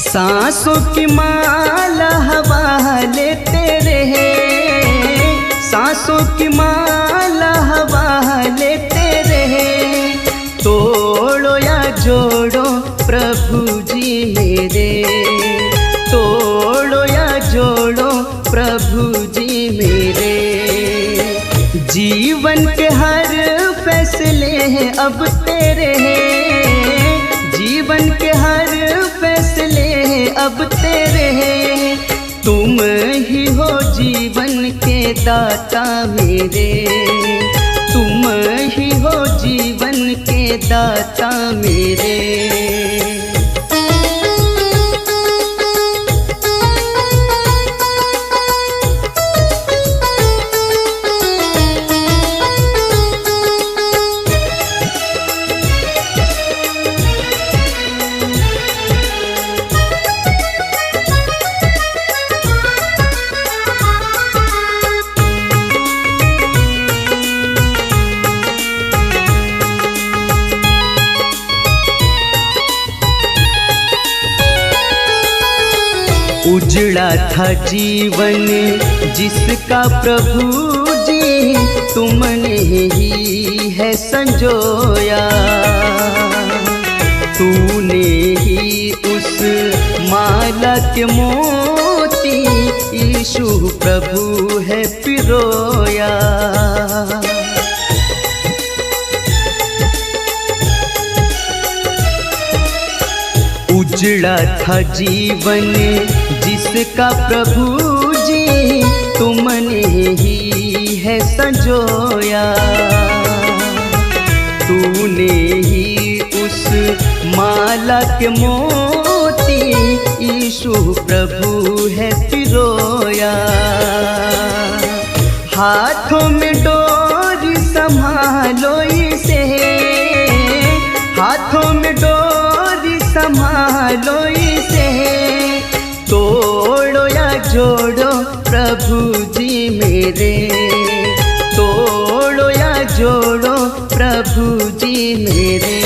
सांसों की माला हवा लेते रहे, सांसों की माला हवा लेते रहे। तोड़ो या जोड़ो प्रभु जी मेरे, तोड़ो या जोड़ो प्रभु जी मेरे। जीवन के हर फैसले अब तेरे हैं, जीवन के हर फैसले अब तेरे हैं। तुम ही हो जीवन के दाता मेरे, तुम ही हो जीवन के दाता मेरे। उजड़ा था जीवन जिसका प्रभु जी तुमने ही है संजोया। तूने ही उस माला के मोती यीशु प्रभु है पिरोया। उजड़ा था जीवन जिसका प्रभु जी तुमने ही है संजोया। तूने ही उस माला के मोती यीशु प्रभु है पिरोया। हाथों में डोरी संभालो इसे, हाथों में डोरी संभालो इसे। तोड़ो या जोड़ो प्रभु जी मेरे, तोड़ो या जोड़ो प्रभु जी मेरे।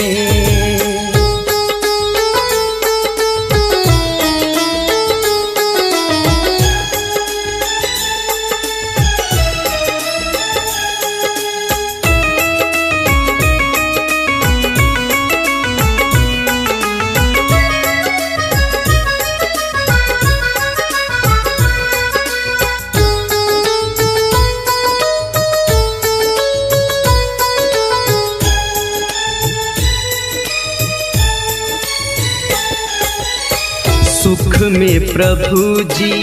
सुख में प्रभु जी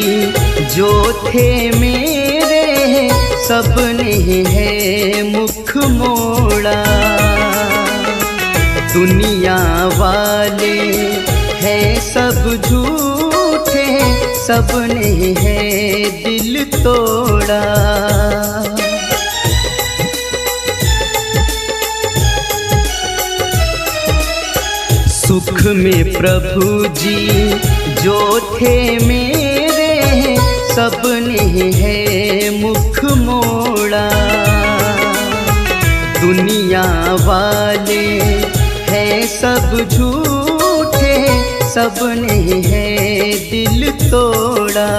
जो थे मेरे, सबने है मुख मोड़ा। दुनिया वाले हैं सब झूठे, सबने है दिल तोड़ा। सुख में प्रभु जी जो थे मेरे, सबने है मुख मोड़ा। दुनिया वाले हैं सब झूठे, सबने है दिल तोड़ा।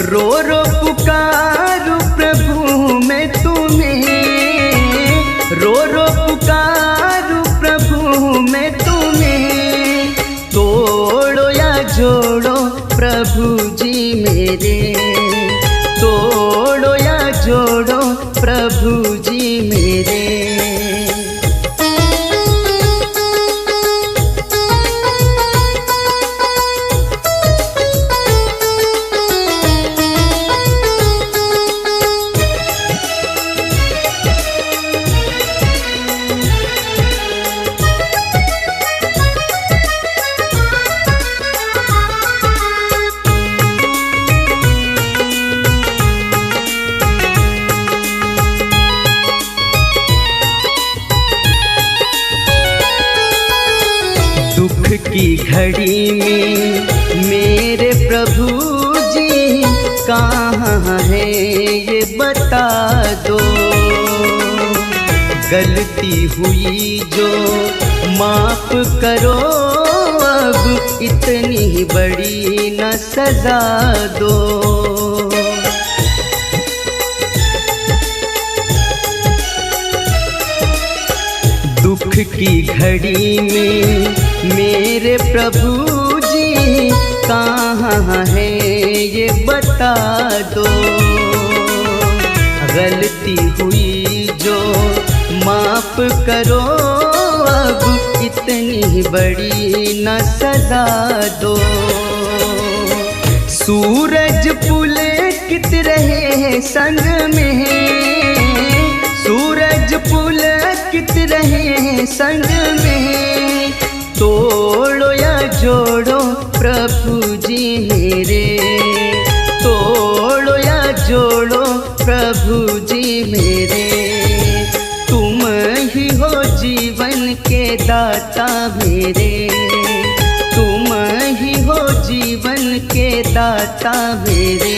रो रो पुकारू प्रभु मैं तुम्हें, रो रो पुकारू प्रभु मैं तुम्हें। तोड़ो या जोड़ो प्रभु जी मेरे, तोड़ो या जोड़ो प्रभु जी मेरे। दुख की घड़ी में मेरे प्रभु जी कहाँ है ये बता दो। गलती हुई जो माफ करो अब इतनी बड़ी न सजा दो। दुख की घड़ी में मेरे प्रभु जी कहाँ है ये बता दो। गलती हुई जो माफ करो, अब इतनी बड़ी न सजा दो। सूरज पुलकित रहे संग में, सूरज पुलकित रहे संग में, तोड़ो या जोड़ो प्रभु जी मेरे, तोड़ो या जोड़ो प्रभु जी मेरे। तुम ही हो जीवन के दाता मेरे, तुम ही हो जीवन के दाता मेरे।